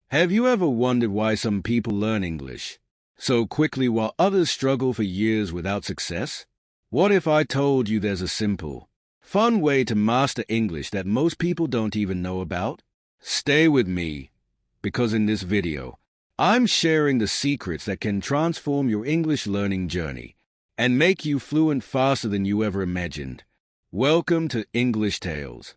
Have you ever wondered why some people learn English so quickly while others struggle for years without success? What if I told you there's a simple, fun way to master English that most people don't even know about? Stay with me, because in this video, I'm sharing the secrets that can transform your English learning journey and make you fluent faster than you ever imagined. Welcome to English Tales.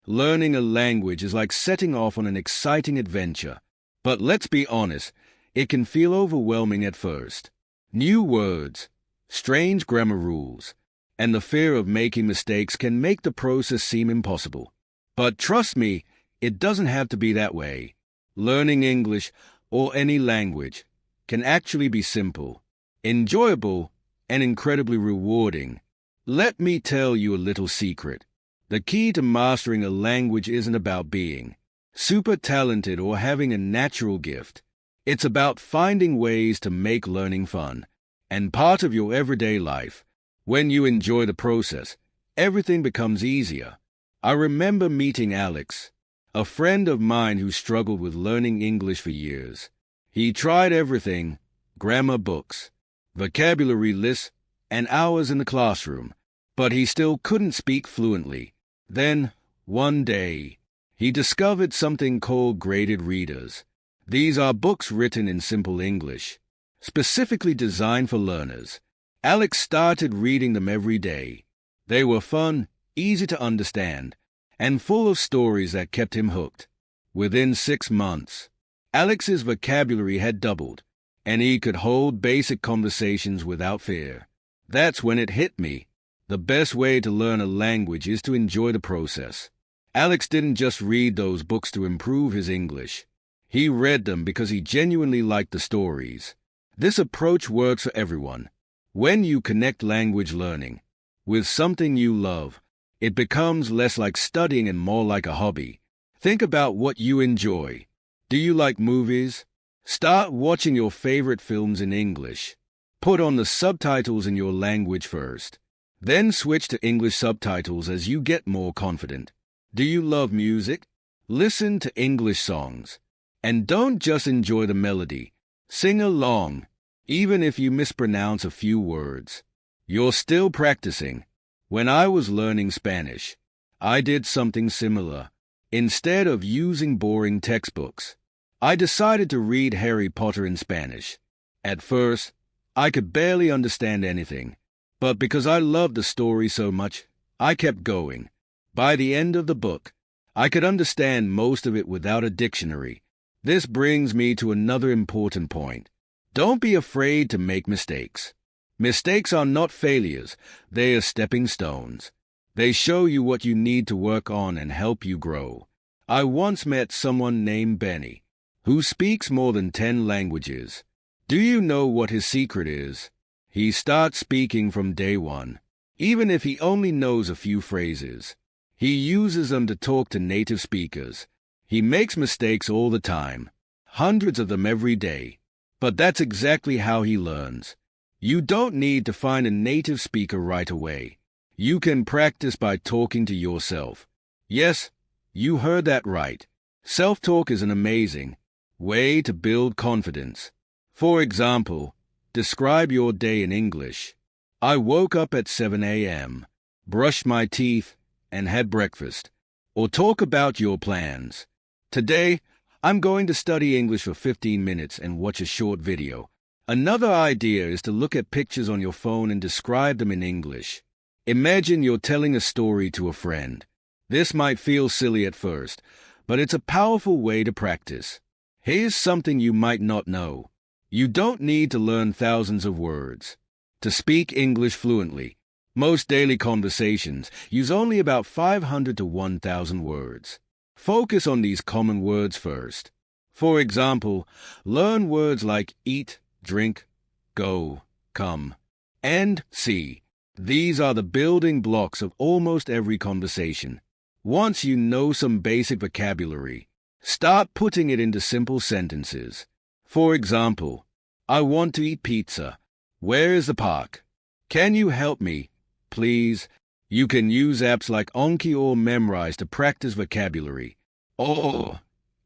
Learning a language is like setting off on an exciting adventure. But let's be honest, it can feel overwhelming at first. New words, strange grammar rules, and the fear of making mistakes can make the process seem impossible. But trust me, it doesn't have to be that way. Learning English, or any language, can actually be simple, enjoyable, and incredibly rewarding. Let me tell you a little secret. The key to mastering a language isn't about being super talented or having a natural gift. It's about finding ways to make learning fun and part of your everyday life. When you enjoy the process, everything becomes easier. I remember meeting Alex, a friend of mine who struggled with learning English for years. He tried everything: grammar books, vocabulary lists, and hours in the classroom, but he still couldn't speak fluently. Then, one day, he discovered something called graded readers. These are books written in simple English, specifically designed for learners. Alex started reading them every day. They were fun, easy to understand, and full of stories that kept him hooked. Within 6 months, Alex's vocabulary had doubled, and he could hold basic conversations without fear. That's when it hit me. The best way to learn a language is to enjoy the process. Alex didn't just read those books to improve his English. He read them because he genuinely liked the stories. This approach works for everyone. When you connect language learning with something you love, it becomes less like studying and more like a hobby. Think about what you enjoy. Do you like movies? Start watching your favorite films in English. Put on the subtitles in your language first. Then switch to English subtitles as you get more confident. Do you love music? Listen to English songs. And don't just enjoy the melody. Sing along, even if you mispronounce a few words. You're still practicing. When I was learning Spanish, I did something similar. Instead of using boring textbooks, I decided to read Harry Potter in Spanish. At first, I could barely understand anything. But because I loved the story so much, I kept going. By the end of the book, I could understand most of it without a dictionary. This brings me to another important point. Don't be afraid to make mistakes. Mistakes are not failures. They are stepping stones. They show you what you need to work on and help you grow. I once met someone named Benny, who speaks more than 10 languages. Do you know what his secret is? He starts speaking from day one, even if he only knows a few phrases. He uses them to talk to native speakers. He makes mistakes all the time, hundreds of them every day. But that's exactly how he learns. You don't need to find a native speaker right away. You can practice by talking to yourself. Yes, you heard that right. Self-talk is an amazing way to build confidence. For example, describe your day in English. I woke up at 7 a.m., brushed my teeth, and had breakfast. Or talk about your plans. Today, I'm going to study English for 15 minutes and watch a short video. Another idea is to look at pictures on your phone and describe them in English. Imagine you're telling a story to a friend. This might feel silly at first, but it's a powerful way to practice. Here's something you might not know. You don't need to learn thousands of words to speak English fluently. Most daily conversations use only about 500 to 1,000 words. Focus on these common words first. For example, learn words like eat, drink, go, come, and see. These are the building blocks of almost every conversation. Once you know some basic vocabulary, start putting it into simple sentences. For example, I want to eat pizza. Where is the park? Can you help me, please? You can use apps like Anki or Memrise to practice vocabulary. Or,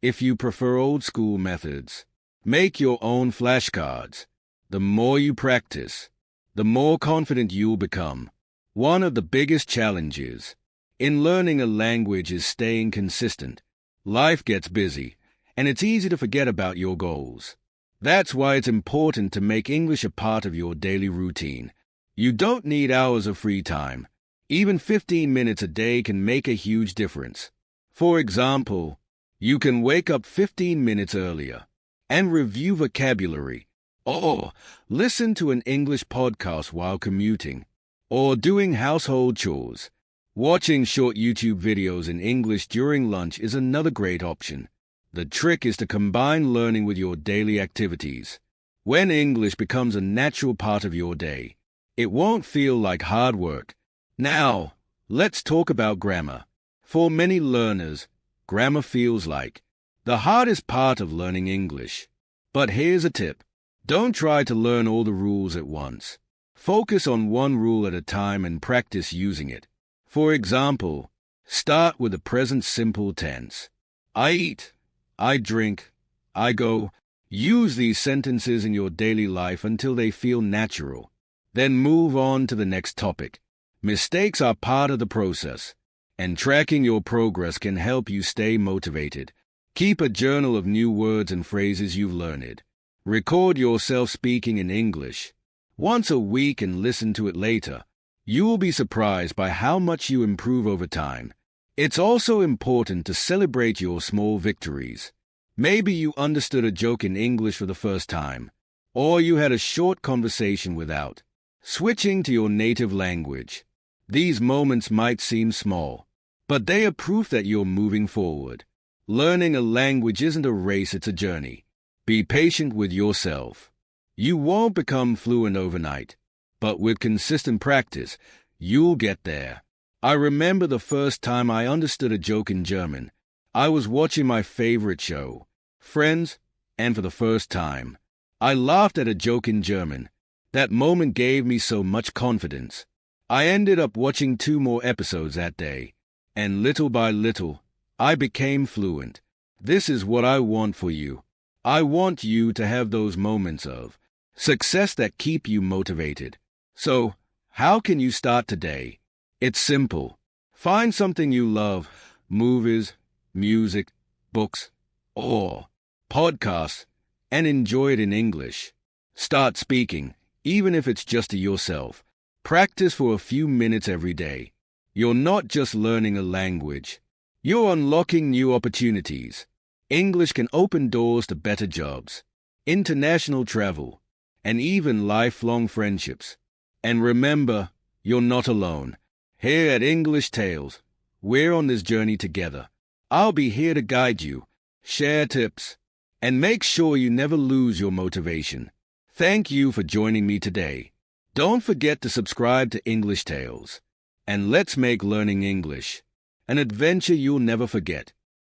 If you prefer old-school methods, make your own flashcards. The more you practice, the more confident you'll become. One of the biggest challenges in learning a language is staying consistent. Life gets busy, and it's easy to forget about your goals. That's why it's important to make English a part of your daily routine. You don't need hours of free time. Even 15 minutes a day can make a huge difference. For example, you can wake up 15 minutes earlier and review vocabulary, or listen to an English podcast while commuting, or doing household chores. Watching short YouTube videos in English during lunch is another great option. The trick is to combine learning with your daily activities. When English becomes a natural part of your day, it won't feel like hard work. Now, let's talk about grammar. For many learners, grammar feels like the hardest part of learning English. But here's a tip. Don't try to learn all the rules at once. Focus on one rule at a time and practice using it. For example, start with the present simple tense. I eat, I drink, I go. Use these sentences in your daily life until they feel natural. Then move on to the next topic. Mistakes are part of the process, and tracking your progress can help you stay motivated. Keep a journal of new words and phrases you've learned. Record yourself speaking in English once a week and listen to it later. You will be surprised by how much you improve over time. It's also important to celebrate your small victories. Maybe you understood a joke in English for the first time, or you had a short conversation without switching to your native language. These moments might seem small, but they are proof that you're moving forward. Learning a language isn't a race, it's a journey. Be patient with yourself. You won't become fluent overnight, but with consistent practice, you'll get there. I remember the first time I understood a joke in German. I was watching my favorite show, Friends, and for the first time, I laughed at a joke in German. That moment gave me so much confidence. I ended up watching 2 more episodes that day, and little by little, I became fluent. This is what I want for you. I want you to have those moments of success that keep you motivated. So, how can you start today? It's simple. Find something you love, movies, music, books, or podcasts, and enjoy it in English. Start speaking, even if it's just to yourself. Practice for a few minutes every day. You're not just learning a language. You're unlocking new opportunities. English can open doors to better jobs, international travel, and even lifelong friendships. And remember, you're not alone. Here at English Tales, we're on this journey together. I'll be here to guide you, share tips, and make sure you never lose your motivation. Thank you for joining me today. Don't forget to subscribe to English Tales, and let's make learning English an adventure you'll never forget.